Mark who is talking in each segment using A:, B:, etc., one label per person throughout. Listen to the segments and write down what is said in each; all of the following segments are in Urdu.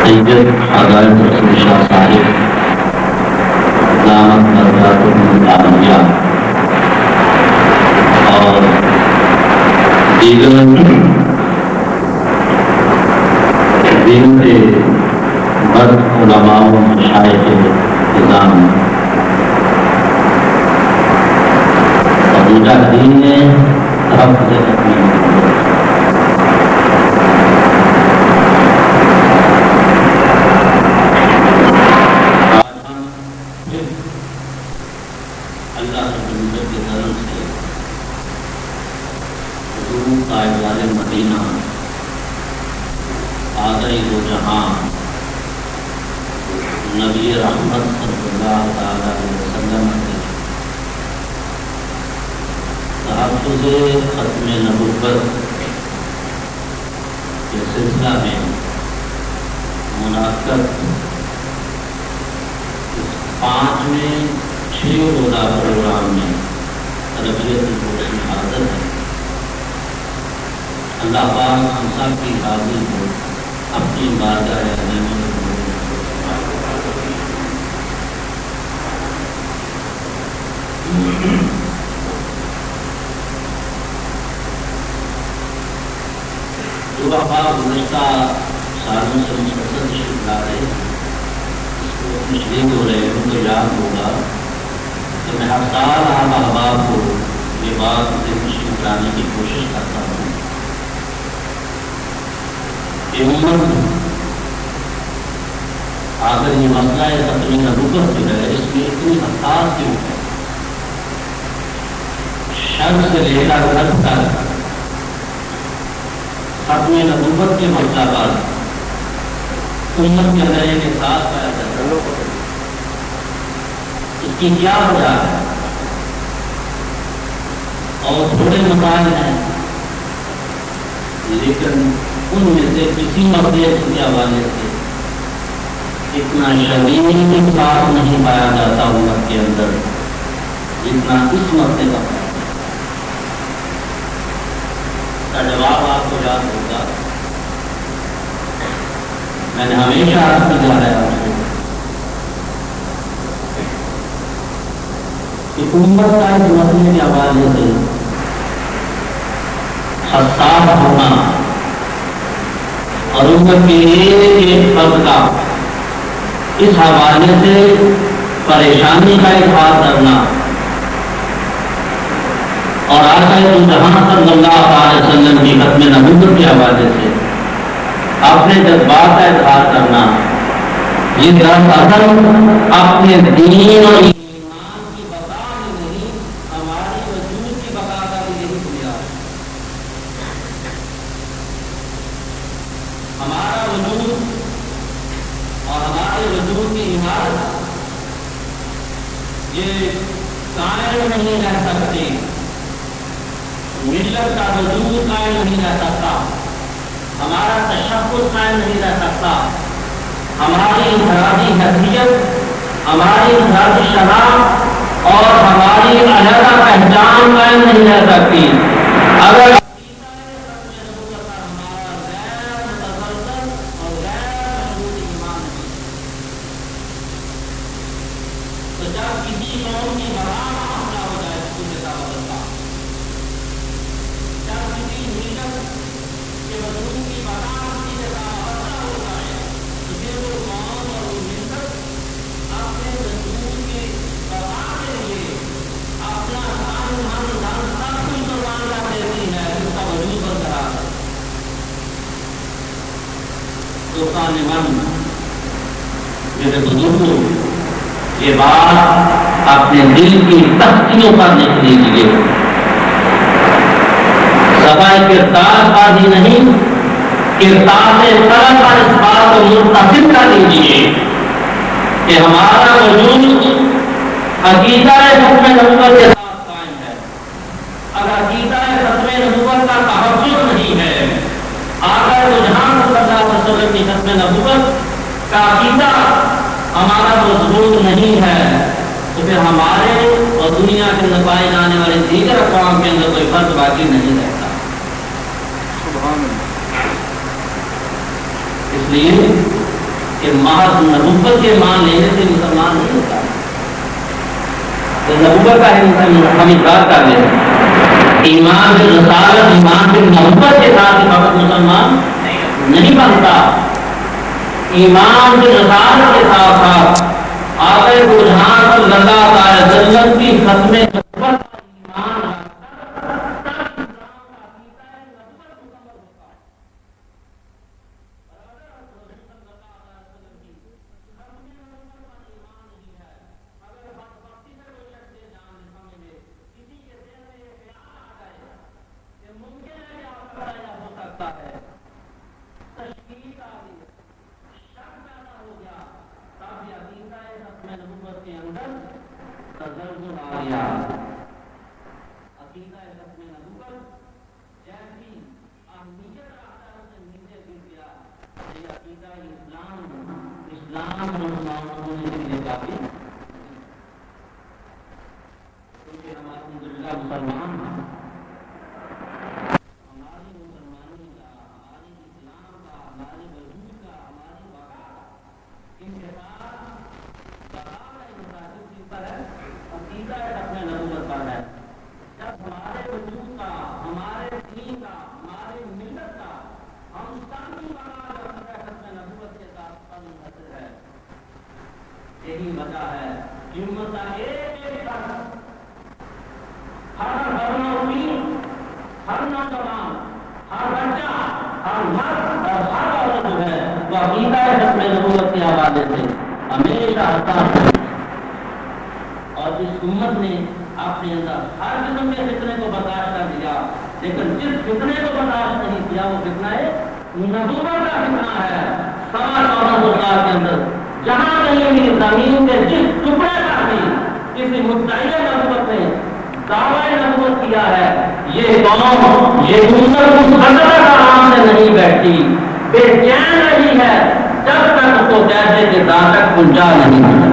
A: سید حضرت رسول شاہ صاحب دامت برکاتہم العالیہ اور دیگر دین کے مرد علماء و مشائخ نظام اور مجاہدین نے طرف سے اپنی اللہ کے کرم سے حضور تاجدار مدینہ آگئی دو جہاں نبی رحمت صلی اللہ تعالی علیہ وسلم کے تحفظ ختم نبوت کے سلسلہ میں منعقد 5 روزہ پروگرام میں تربیت کی حاضر ہے۔ اللہ پاک ہم سب کی حاضری کو اپنی بارگاہ عظیم میں جو آپ گزشتہ سالوں سے مسلسل تشریف لا رہے ہیں، مشرق ہو رہے ہیں، ان کو یاد ہوگا کہ میں ہر سال آپ احباب کو یہ بات تشریف لانے کی کوشش کرتا ہوں کہ امت آخر یہ مسئلہ ہے ختم نبوت جو ہے اس میں اتنی حساس کیوں ہے؟ شر سے لے کر رد تک ختم نبوت کے مسئلہ پر امت کے اندر ایک احساس پایا جاتا ہے۔ اس کی کیا وجہ ہے؟ اور تھوڑے مسائل ہیں لیکن ان میں سے کسی مسئلے کے حوالے سے اتنا شدید انصاف نہیں پایا جاتا امت کے اندر جتنا اس مسئلے کا پایا جاتا ہے۔ کا جواب آپ کو یاد ہوگا، میں نے ہمیشہ عرض کیا ہے آپ سے کہ امت کا اس مسئلے کے حوالے سے حساس ہونا اور امت کے ایک فرد کا اس حوالے سے پریشانی کا اظہار کرنا اور آقا جہاں صلی اللہ علیہ وسلم کی ختم نبوت کے حوالے سے اپنے جذبات کا اظہار کرنا، یہ دراصل اپنے دین اور ایمان کی بقا میں نہیں، ہماری وجود کی بقا کا بھی یہی بنیاد ہے۔ ہمارا وجود اور ہمارے وجود کی عمارت یہ قائم نہیں رہ سکتی، ملت کا وجود قائم نہیں رہ سکتا، ہمارا تشخص قائم نہیں رہ سکتا، ہماری انفرادی حیثیت، ہماری انفرادی شناخت اور ہماری علیحدہ پہچان قائم نہیں رہ سکتی اگر میرے بزرگوں یہ بات اپنے دل کی تختیوں پر لکھ لیجیے، سوائے کردار بازی نہیں، کردار سے طرح پر اس بات کو منتخب کر لیجیے کہ ہمارا وجود عقیدہ ختم نبوت کے ساتھ قائم ہے۔ اگر عقیدہ ختم نبوت کا تحفظ نہیں ہے، آقا جہاں صلی اللہ علیہ وسلم کی ختم نبوت کا عقیدہ ہمارا مضبوط نہیں ہے، تو پھر ہمارے اور دنیا کے اندر پائے جانے والے دیگر اقوام کے اندر کوئی فرق باقی نہیں رہتا۔ اس لیے کہ محض نبوت کے مان لینے سے مسلمان نہیں ہوتا. تو نبوت کا ہم اقرار کر لیں, ایمان بالرسالت, ایمان بالنبوت کے ساتھ فقط مسلمان نہیں بنتا. ایمان بالرسالت کے ساتھ ساتھ آقا دو جہان صلی اللہ علیہ وسلم کی ختم نبوت ایمان یہی وجہ ہے ہمت ہر نوجوان, ہر بچہ, ہر مرد اور ہر عورت جو ہے وہ عقیدہ ختم نبوت کے حوالے سے ہمیشہ ہڑتال ہے. اور اس امت نے اپنے اندر ہر قسم کے فتنے کو برداشت کر دیا, لیکن جس فتنے کو برداشت نہیں کیا وہ فتنہ ہے نبوت کا فتنہ ہے. 14.5 سال کے اندر جہاں کہیں بھی زمین کے جس ٹکڑے کا بھی کسی مدعی نبوت نے دعوی نبوت کیا ہے, یہ قوم یہ امت مسلط آرام سے نہیں بیٹھی, بے چین رہی ہے جب تک اس کو جیسے کے داں تک پہنچا نہیں ملا.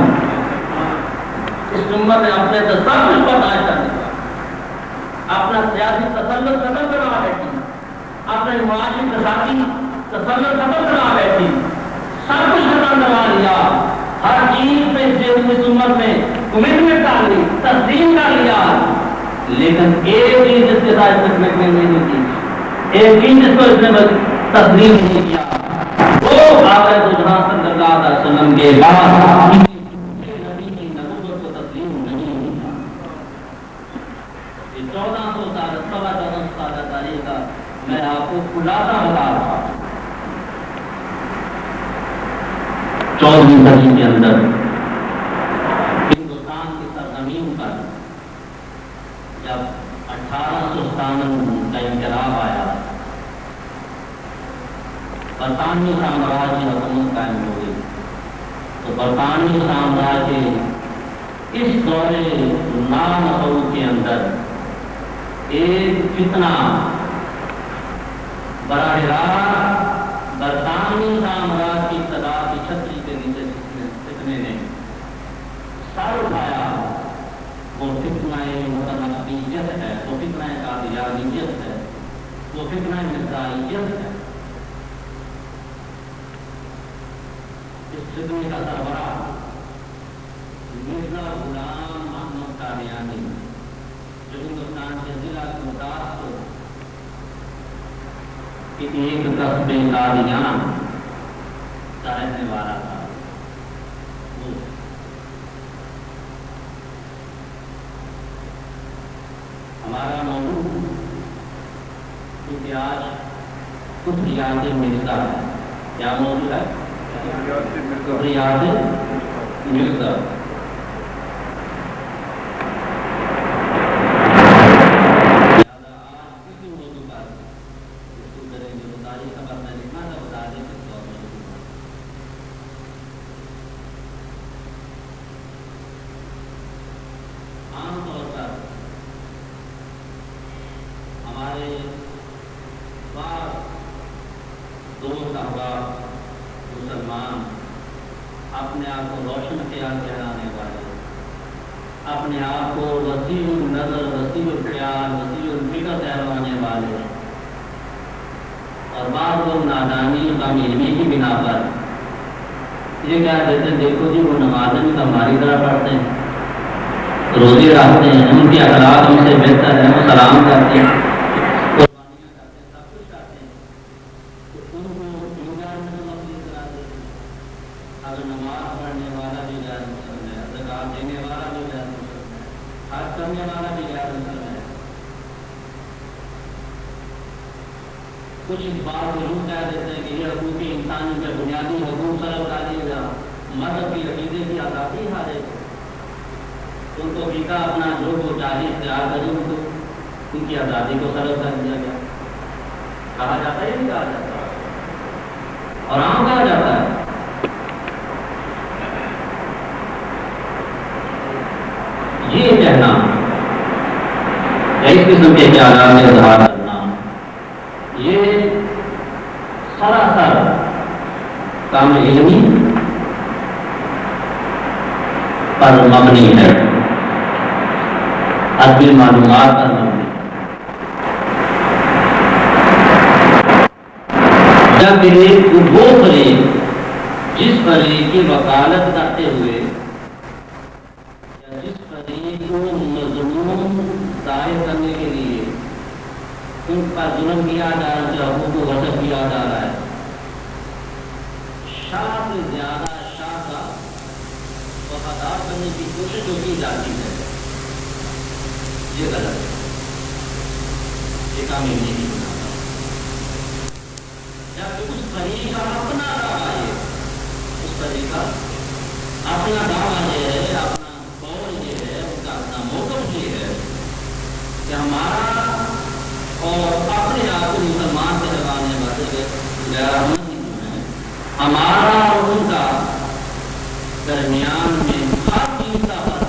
A: اس امت نے اپنے سے سب کچھ برداشت کر دیا, اپنا سیاسی تسلط ختم کروا بیٹھی, اپنے معاشی اقتصادی تسلط ختم کروا بیٹھی, سب کچھ ختم کروا لیا. ہر چیز پہ اس امت میں کمٹمنٹ کر لی, تسلیم کر لیا, لیکن ایک چیز جس کے ساتھ کمٹمنٹ نہیں کی, ایک چیز جس کو اس نے تسلیم نہیں کیا, وہ آقا دو جہان صلی اللہ علیہ وسلم کے بعد نبی کی نبوت کو تسلیم نہیں کیا. یہ 1400 سال 14.25 سال تاریخ کا میں آپ کو خلاصہ بتا رہا ہوں. 14ویں صدی کے اندر ہندوستان کی سرزمین پر جب 1857 کا انقلاب آیا, برطانوی سامراج کی حکومت قائم ہو گئی, تو برطانوی سامراج کے اس دور نامسعود کے اندر ایک فتنہ براہ راست برطانوی سامراج کی اقتدار کی چھتری کے نیچے فتنے نے سر اٹھایا. وہ فتنہ متنبیت ہے, وہ فتنہ قادیانیت ہے, وہ فتنہ مرزائیت ہے. اس فتنے کا سربراہ مرزا غلام محمد قادیانی, جو ہندوستان کے ضلع گرداسپور کہ ایک قصبے قادیان کا رہنے والا تھا. ہمارا موضوع کیونکہ آج کچھ ریاض مرزا ہے. کیا موضوع ہے؟ ریاض مرزا. مسلمان اپنے آپ کو روشن خیال کہلانے والے, اپنے آپ کو وسیع النظر, وسیع الخیال, وسیع الفکر کہلوانے والے, اور بعض لوگ نادانی کم علمی کی بنا پر یہ کہہ دیتے دیکھو جی وہ نمازیں بھی تو ہماری طرح پڑھتے ہیں، روزے رکھتے ہیں، ان کے اخلاق ہم سے بہتر ہے، وہ سلام کرتے ہیں، قربانیاں کرتے ہیں، سب کچھ کرتے ہیں، تو ان کو اگر نماز پڑھنے والا بھی غیر مسلم ہے، زکات دینے والا بھی غیر مسلم ہے، حج کرنے والا بھی غیر مسلم ہے، کچھ اس بات ضرور کہہ دیتے ہیں کہ یہ حقوق انسانی کے بنیادی حقوق طلب کر دیے گا، مذہب کی عقیدے کی آزادی حاصل ہے، ان کو فقہ اپنا جو وہ چاہیے اختیار کرے ان کو ان کی آزادی کو طلب کر دیا گیا، کہا جاتا ہے، یہ بھی کہا جاتا ہے اور عام کہا جاتا ہے۔ یہ کہنا اس قسم کے خیالات کا اظہار کرنا یہ سراسر کام علمی پر مبنی ہے، ادبی معلومات پر مبنی۔ جب وہ فریق جس فریق کی وکالت کرتے ہوئے یا جس فریق کو مظلوم ظاہر کرنے کے لیے ان پر ظلم کیا جا رہا ہے، حقوق کو غصب کیا جا رہا ہے، شاہ سے زیادہ شاہ کا وفادار کرنے کی کوشش جو کی جاتی ہے، یہ غلط ہے، یہ کامیاب نہیں بناتا۔ جبکہ اس فریق کا اپنا دعویٰ ہے، اس فریق کا اپنا دعویٰ یہ ہے، اپنا قول یہ ہے، ان کا اپنا موقف یہ ہے کہ ہمارا اور اپنے آپ کو مسلمان کے لگانے والے غیر ہمارا اور ان کا درمیان میں ہر چیز کا فرق ہے۔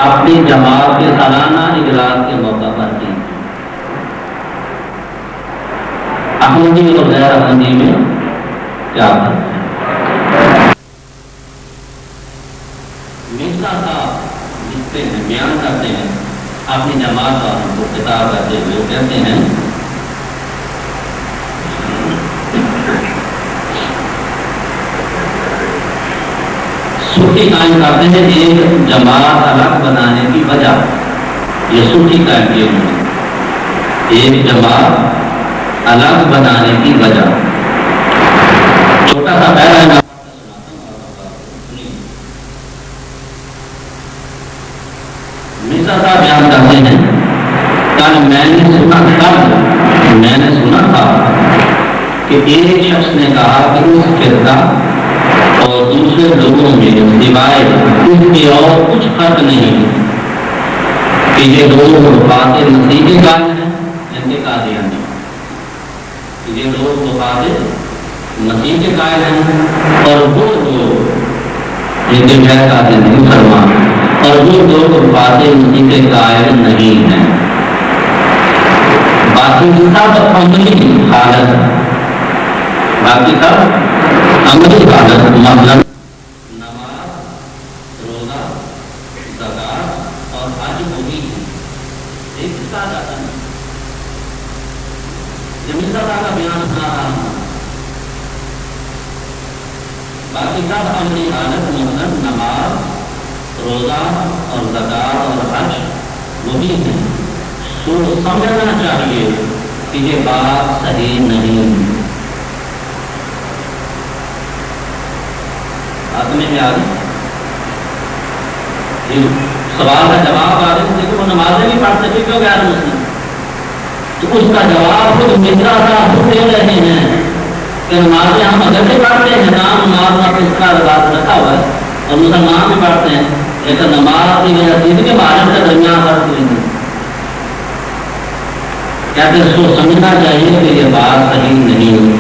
A: اپنی جماعت کے سالانہ اجلاس کے موقع پر کی، احمدی اور غیر احمدی میں کیا فرق ہے؟ مرزا صاحب لکھتے ہیں، بیان کرتے ہیں اپنی جماعت والوں کو خطاب کرتے ہوئے، کہتے ہیں سوٹی قائم کرتے ہیں ایک جماعت الگ بنانے کی وجہ، یہ سوٹی قائم کی انہوں نے، ایک جماعت الگ بنانے کی وجہ، چھوٹا سا پہلا ہے مرزا صاحب بیان کرتے ہیں، کل میں نے سنا تھا کہ ایک شخص نے کہا کہ اس فرقہ اور دوسرے لوگوں میں سوائے اس کے اور کچھ فرق نہیں کہ یہ لوگ باتیں مسیح کے قائل ہیں، ان کے قادیانی، یہ لوگ باتیں مسیح کے قائل ہیں، اور وہ لوگ جن کے غیر قادیانی مسلمان، اور وہ لوگ باتیں مسیح کے قائل نہیں ہیں۔ باقی سب عملی حالت، باقی سب عملی حالت، مطلب نماز، روزہ، زکات اور حج وہی ہے، ایک کہا جاتا ہے۔ یہ مرزا صاحب کا بیان سنا رہا ہوں، باقی سب عملی حالت مطلب نماز، روزہ اور زکات اور حج وہی ہے۔ تو سمجھنا چاہیے کہ یہ بات صحیح نہیں، میں آ گئی سوال کا جواب آ رہے، دیکھو وہ نمازیں بھی پڑھتے تھے، کیوں غیر مسلم؟ تو اس کا جواب خود مرزا صاحب خود دے رہے ہیں کہ نمازیں ہم اگر سے پڑھتے ہیں، نام نماز کا اس کا لباس رکھا ہوا ہے اور مسلمان بھی پڑھتے ہیں، لیکن نماز کی وجہ سے کے معلوم کے درمیان فرق نہیں۔ کہتے اس کو سمجھنا چاہیے کہ یہ بات صحیح نہیں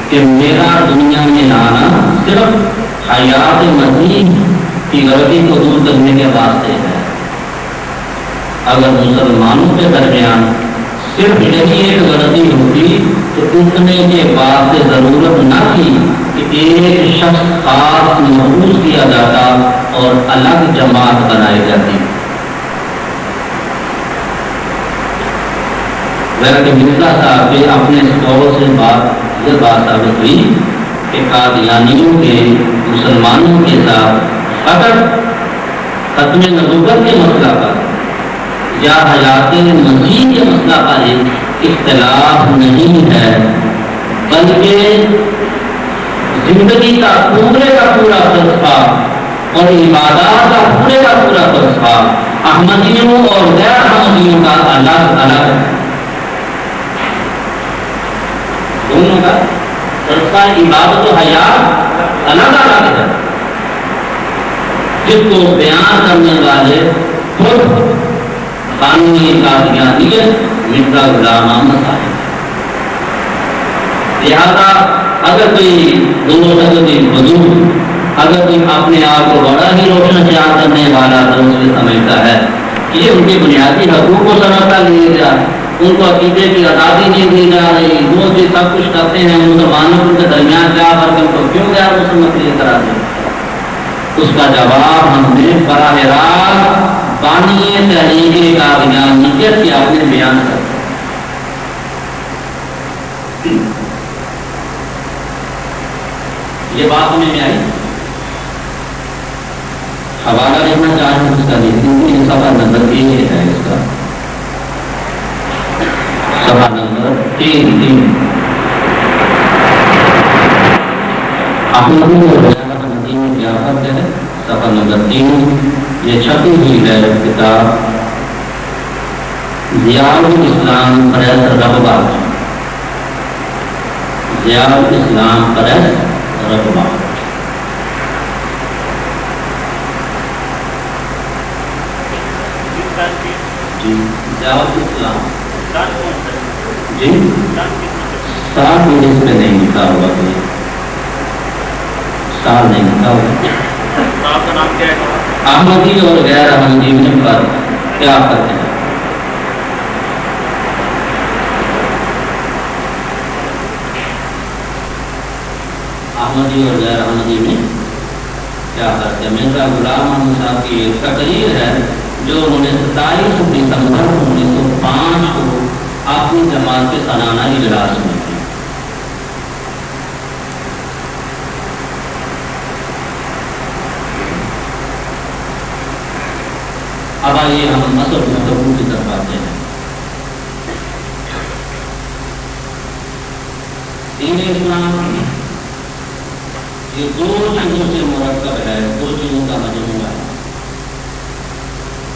A: کہ میرا دنیا میں آنا صرف حیات مسیح کی غلطی کو دور کرنے کے واسطے ہے۔ اگر مسلمانوں کے درمیان صرف یہی ایک غلطی ہوتی تو اتنے کے بعد سے ضرورت نہ تھی کہ ایک شخص خاص محفوظ کیا جاتا اور الگ جماعت بنائی جاتی۔ ویسے مرزا صاحب کے اپنے قول سے یہ بات ثابت ہوئی کہ قادیانیوں کے مسلمانوں کے ساتھ فقط ختم نبوت کے مسئلہ پر یا حیات مسیح کے مسئلہ پر ایک اختلاف نہیں ہے، بلکہ زندگی کا پورا فلسفہ اور عبادات کا پورا فلسفہ احمدیوں اور غیر احمدیوں کا الگ الگ ہے۔ دونوں کا فلسفہ عبادت و حیات الگ الگ ہے، جس کو بیان کرنے والے خود قانونی قادیانیت مرزا غلام احمد صاحب۔ لہذا اگر کوئی اگر کوئی اپنے آپ کو بڑا ہی روشن خیال کرنے والا دوست سمجھتا ہے کہ یہ ان کے بنیادی حقوق کو سمجھتا نہیں جا، ان کو عقیدے کی آزادی نہیں دی جا رہی، وہ بھی سب کچھ کرتے ہیں، مسلمانوں کے درمیان کیا فرق ہے، تو کیوں غیر مسلم کے لیے کرا دیں؟ اس کا جواب ہم نے براہ راست بانی تحریک قادیانیت کے اپنے بیان کر یہ بات ہمیں میں آئی۔ حوالہ لینا چاہیں اس کا لیکن سفا نمبر 3 ہے، اس کا سفا نمبر 3 احمدی اور ضیافت ہے، سفا نمبر 3 یہ چھپی ہوئی ہے کتاب ضیاء الاسلام پریس رغبہ، ضیاء الاسلام پریس رغبہ۔ جی ضیاء الاسلام جی سال بھی اس میں نہیں لکھا ہوا، کوئی سال نہیں لکھا ہوا۔
B: آپ کا نام کیا ہے؟
A: احمدی اور غیر احمدی میں فرق کیا فرق ہے؟ احمدی اور غیر احمدی میں کیا فرق ہے؟ مرزا غلام احمد صاحب کی ایک تقریر ہے جو انہوں نے 27 دسمبر 1905 کو اپنی جماعت کے سالانہ اجلاس میں کی۔ اب آئیے ہم اصل گفتگو کی طرف آتے ہیں۔ دین اسلام یہ 2 چیزوں سے مرکب ہے، 2 چیزوں کا مجموعہ ہے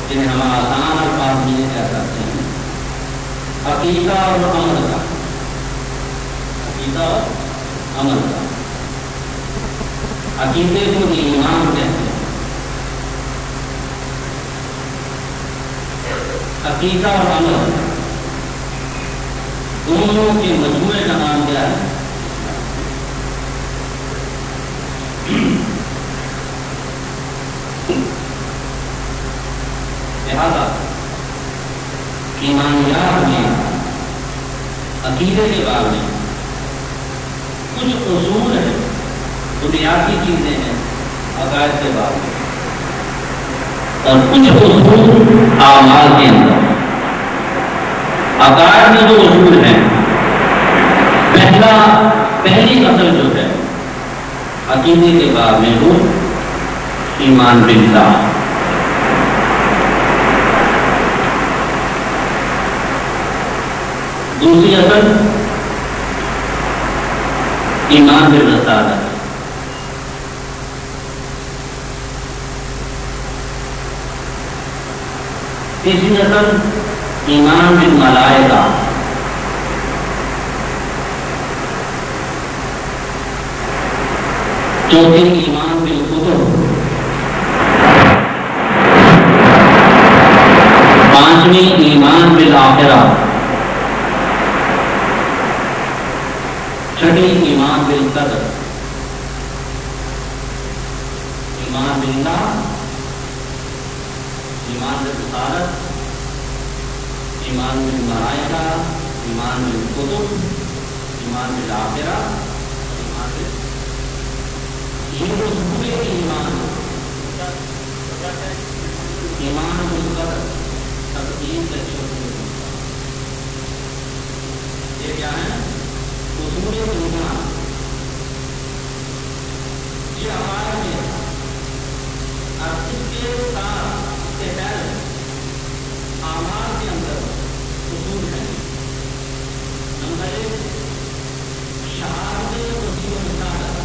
A: جنہیں ہم آسان الفاظ میں کہہ سکتے ہیں عقیدہ اور عمل کا، عقیدہ اور عمل کا۔ عقیدے کو ایمان کہتے ہیں، عقیدہ اور عمل دونوں کے مجموعے کا نام کیا ہے؟ لہذا ایمانیات میں عقیدے کے بارے میں کچھ اصول ہیں، بنیادی چیزیں ہیں عقائد کے بارے میں، اور کچھ اصول اعمال کے اندر۔ عقائد میں جو اصول ہیں، پہلی اصل جو ہے عقیدے کے بارے میں وہ ایمان باللہ۔ دوسری اصل ایمان بالرسالہ۔ تیسری اصل ایمان بالملائکہ۔ چوتھی ایمان بالکتب، پانچویں ایمان بالآخرہ، چھٹی ایمان بالقدر، ایمان باللہ، ایمان بالرسالت، ایمان بالملائکہ، ایمان بالکتب، ایمان بالآخرہ، ایمان یہ پورے ایمان ایمان بالقدر تقدیر کے چھوٹے یہ کیا ہے؟ اصول ایمان یہ ہمارے میں اور اس کے ساتھ اس کے پہلے اعمال کے اندر اصول ہے۔ نمبر ایک شہادت وسیع رسالت،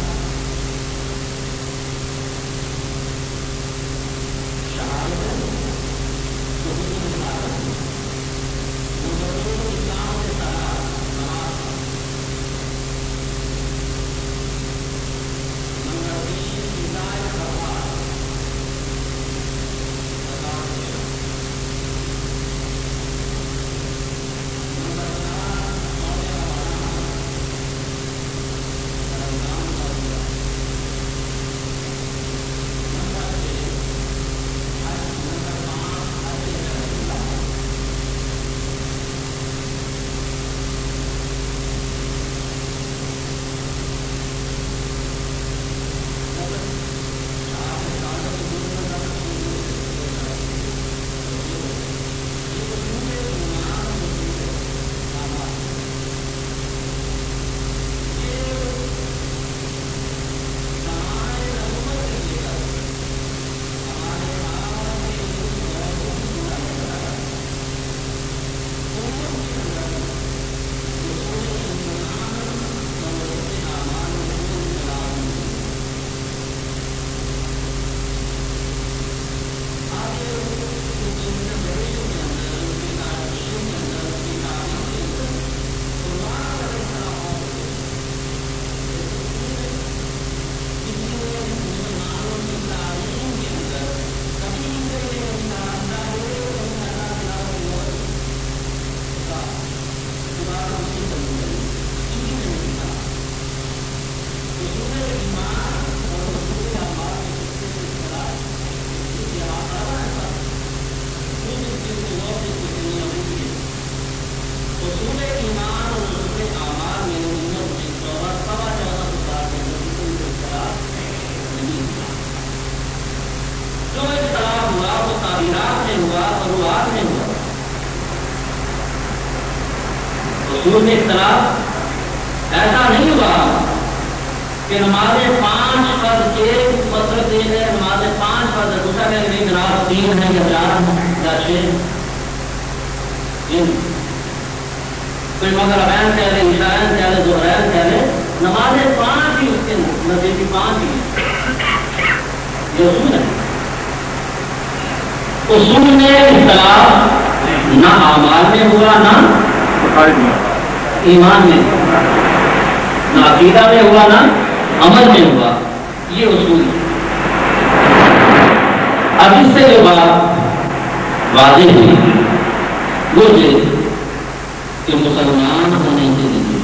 A: اصول میں اختلاف ایسا نہیں ہوا کہ نماز 5 فرض کے مطلب یہ ہے نماز 5 فرض دوسرا کہ نہیں جناب 3 ہے یا 4 یا 6 کوئی مغربین کہہ رہے عشاءین کہہ رہے ظہرین کہہ رہے نماز 5 ہی اس کے نزدیک 5 ہی یہ اصول ہے۔ اصول میں اختلاف نہ اعمال میں ہوا نہ ایمان میں، نہ عقیدہ میں ہوا نہ عمل میں ہوا، یہ اصول ہے۔ اب اس سے جو بات واضح ہوئی وہ یہ کہ مسلمان ہونے کے لیے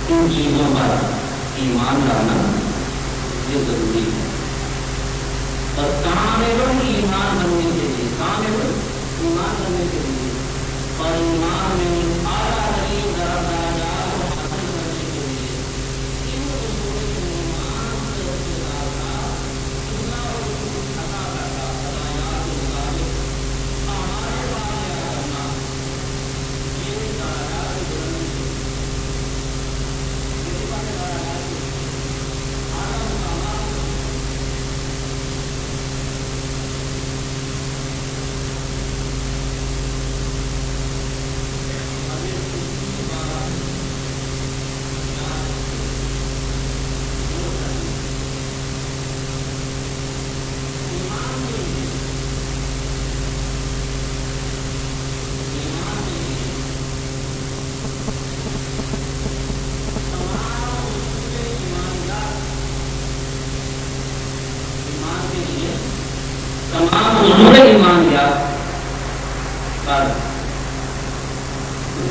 A: ان چیزوں پر ایمان لانا یہ ضروری ہے، اور کامل ایمان بننے کے لیے کامل ایمان بننے کے لیے اور ایمان میں اعلیٰ ترین درجات حاصل کرنے کے لیے ان اصول ایمان سے اللہ عطا کرتا ہدایات کے مطابق ہمارے پاس کرنا یہ درجات بلند میرے پاس درجات اعلیٰ مقامات پر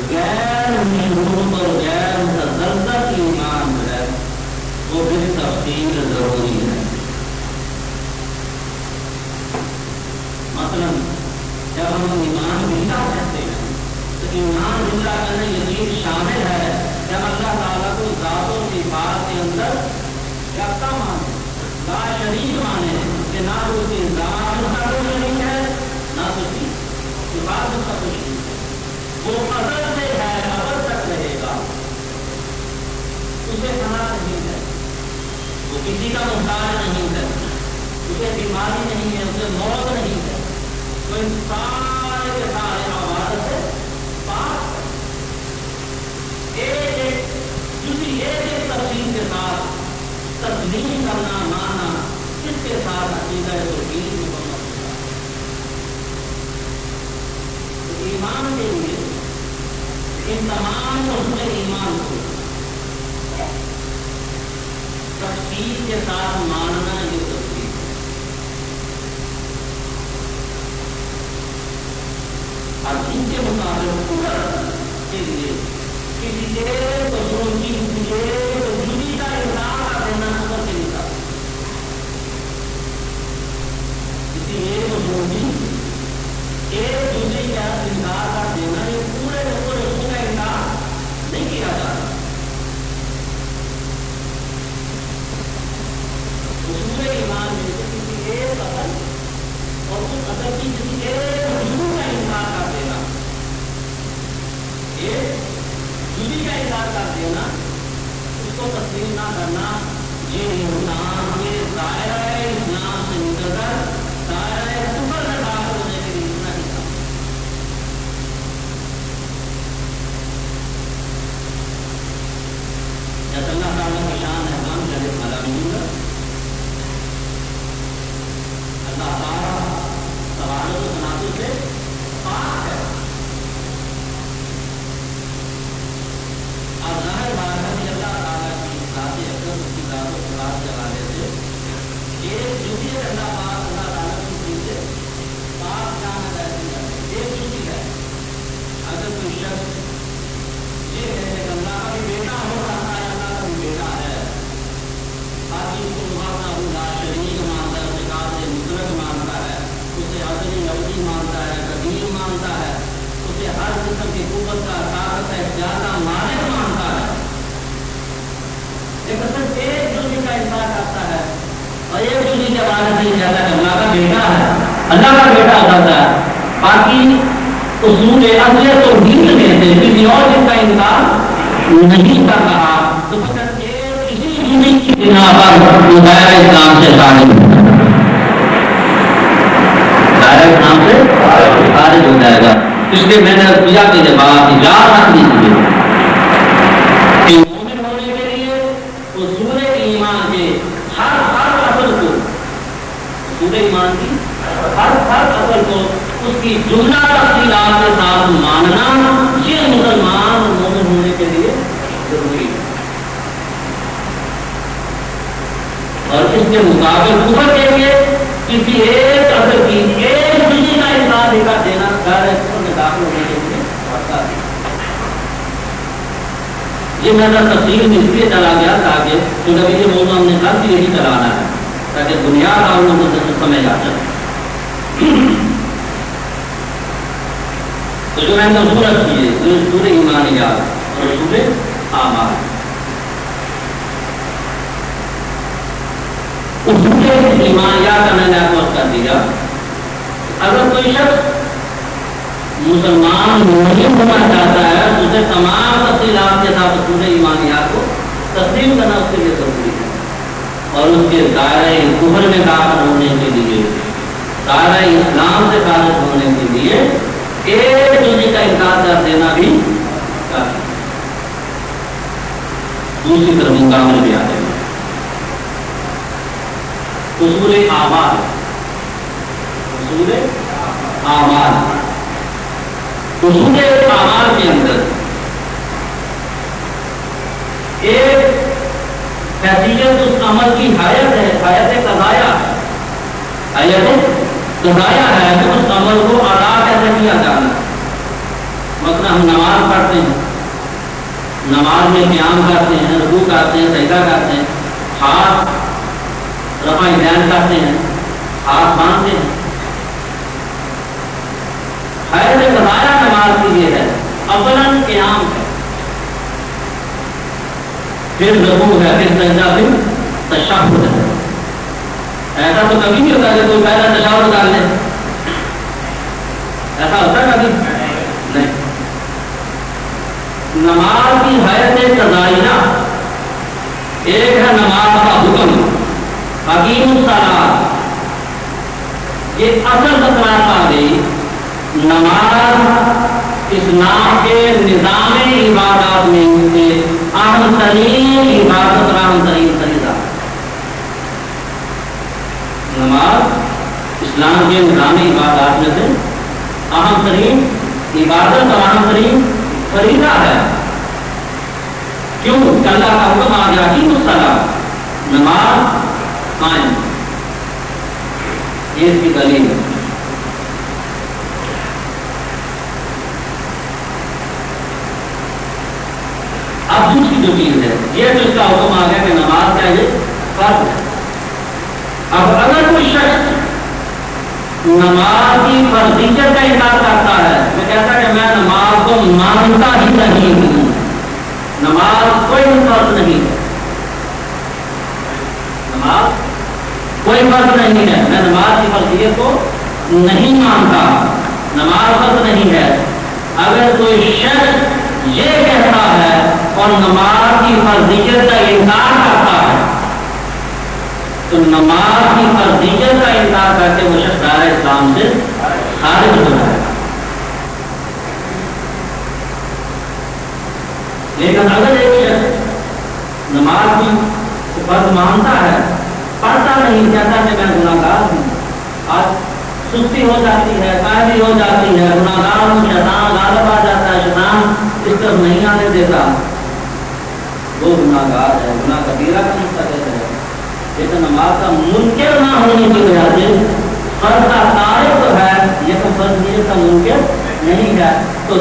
A: غیر مشروط اور غیر متزلزل ایمان جو ہے وہ بھی تفصیل ضروری ہے. مثلا جب ہم ایمان باللہ کہتے ہیں تو ایمان باللہ کرنے یقین شامل ہے جب اللہ تعالیٰ کو ذات و صفات کے اندر یکتا مانے، لا شریک مانے کہ نہ اس کی ذات کا کوئی شریک ہے نہ اس کی صفات کا کوئی شریک ہے. وہ ازل سے ہے، ابد تک رہے گا، اسے فنا نہیں ہے، وہ کسی کا محتاج نہیں ہے، اسے بیماری نہیں ہے، اسے موت نہیں ہے، تو ان سارے کے سارے عوارض سے پاک ہے. ایک تفصیل کے ساتھ تسلیم کرنا ماننا، اس کے ساتھ عقیدہ توحید مکمل ہوتا ہے. تو ایمان کے لیے ان تمام حسن ایمان کو تفصیل کے ساتھ ماننا یہ تفصیل ہے. اور ان کے مطابق پورا کے لیے کسی ایک دوسروں کی جدی کا انکار دینا نظر کے نکال، کسی ایک دوسروں کی ایک دوسرے کا انکار کر دینا، یہ پورے اس کا انکار نہیں کیا جاتا. اصول ایمان میں سے کسی ایک اصل اور اس اصل کی کسی ایک جدی کا انکار کر دینا، ایک جدی کا انکار کر دینا، اس کو تسلیم نہ کرنا، یہ انسان کے دائرہ اسلام سے نکل کر دائرہ کفر میں داخل ہونے کے لیے اتنا ہی تھا. جیسا اللہ تعالیٰ کی شان ہے ہم جب ملامین اللہ تعالیٰ سوالوں و تناسب سے پاک ہے. اور ظاہر بات ہے کہ اللہ تعالیٰ کی ذات اقدس کی ذات و صفات کے حوالے سے ایک جزئی اللہ پاک اللہ تعالیٰ کی چیز سے پاک جانا جاتی ہے. ایک جزئی ہے. اگر کوئی شخص یہ ہے کہ اللہ کا بھی بیٹا ہو رہا ہے، اللہ کا بھی بیٹا ہے، باقی اس کو ماننا لا شریک مانتا ہے، اسے قادر مطلق مانتا ہے، اسے ازلی ابدی مانتا ہے، قدیم مانتا ہے، اسے ہر قسم کی قوت کا طاقت ہے زیادہ مالک مانتا ہے. لیکن صرف ایک جزئی کا انکار کرتا ہے اور ایک جزئی کے بارے میں کہتا ہے اللہ کا بیٹا ہے، اللہ کا بیٹا ہوتا ہے. باقی اصول اصل توحید میں سے کسی اور چیز کا انکار نہیں کر رہا تو فقط ایک اسی جزئی کی بنا پر دائرہ اسلام سے خارج ہو جائے گا، دائرہ اسلام سے خارج ہو جائے گا. اس لیے میں نے پوجا کے جواب یاد رکھ دیجیے کہ مومن ہونے کے لیے اصول ایمان کے ہر اصل کو، اصول ایمان کی ہر اصل کو اس کی جملہ تفصیلات کے ساتھ ماننا یہ مسلمان مومن ہونے کے لیے ضروری ہے. اور اس کے مطابق کفر کے لیے کسی ایک اصل کی ایک جزئی کا انکار کر دینا دائرہ کفر میں داخل ہونے کے لیے پڑتا ہے. یہ میرا تفصیل میں اس لیے چلا گیا تاکہ کیونکہ یہ موضوع ہم نے کل بھی یہی چلانا ہے تاکہ بنیاد آپ لوگوں سے سمجھ آ جائے. تو جو میں نے ضرورت کی ہے اصول ایمانیات اور اصول اعمال، اصول ایمانیات کا میں نے آپ کو کر دیا. اگر کوئی شخص مسلمان نہیں ہونا چاہتا ہے تو اسے تمام تفصیلات کے ساتھ اصول ایمانیات کو تسلیم کرنا اس کے لیے ضروری ہے. اور اس کے دائرہ کفر میں داخل ہونے کے لیے، دائرہ اسلام سے خارج ہونے کے لیے ایک جزئی کا انکار کر دینا بھی کافی. دوسری طرف مقابل بھی آتے ہیں اصول اعمال. اصول اعمال، اصول اعمال کے اندر ایک حیثیت اس عمل کی حیت ہے، حیت قضایا ہے، حیت قضایا ہے کہ اس عمل کو ادا کیسے کیا جانا ہے. نماز پڑھتے ہیں، نماز میں قیام کرتے ہیں، رکوع کرتے ہیں، سجدہ کرتے ہیں، ہاتھ رفع دین کرتے ہیں، ہاتھ باندھتے ہیں. حیض قضائیہ نماز کی یہ ہے، اولاً قیام ہے، پھر رکوع ہے، پھر سجدہ، پھر تشہد ہے. ایسا تو کبھی نہیں ہوتا کہ کوئی پہلا تشہد کر لے، ایسا ہوتا ہے کبھی نہیں. نماز کی حیثیت قضائیہ ایک ہے نماز کا حکم، اقیموا الصلاۃ، یہ اصل بتلانا آ گئی. نماز اسلام کے نظام عبادات میں سے اہم ترین عبادت اور اہم ترین فریضہ. نماز اسلام کے نظام عبادات میں سے اہم ترین عبادت اور اہم ترین فریضہ ہے. کیوں؟ اللہ کا حکم آ گیا کہ الصلاۃ، نماز قائم. یہ اس کی دلیل ہے. اب دوسری جو چیز ہے، یہ تو اس کا حکم آ گیا کہ نماز کا یہ فرض ہے. اب اگر کوئی شخص نماز کی فرضیت کا انکار کرتا ہے، وہ کہتا ہے کہ میں نماز کو مانتا ہی نہیں ہوں، نماز کوئی فرض نہیں ہے، نماز کوئی فرض نہیں ہے، میں نماز کی فرضیت کو نہیں مانتا، نماز فرض نہیں ہے. اگر کوئی شخص یہ کہتا ہے اور نماز کی فرضیت کا انکار کرتا ہے تو نماز کی فرضیت کا انکار کر کے وہ شخص دائرہ اسلام سے خارج ہو جائے گا. لیکن اگر ایک شخص نماز کی فرض مانتا ہے، پڑھتا نہیں، کہتا کہ میں گناہگار ہوں، آج سستی ہو جاتی ہے، قائدی ہو جاتی ہے، گناہگار ہوں، شیطان غالب آ جاتا ہے، شیطان اس طرف نہیں آنے دیتا، وہ گناہگار ہے، گناہ کبیرہ کا مستحق ہے. لیکن نماز کا منکر نہ ہونے کی وجہ سے فرض کا تارک تو ہے، لیکن فرضیت کا منکر نہیں ہے. تو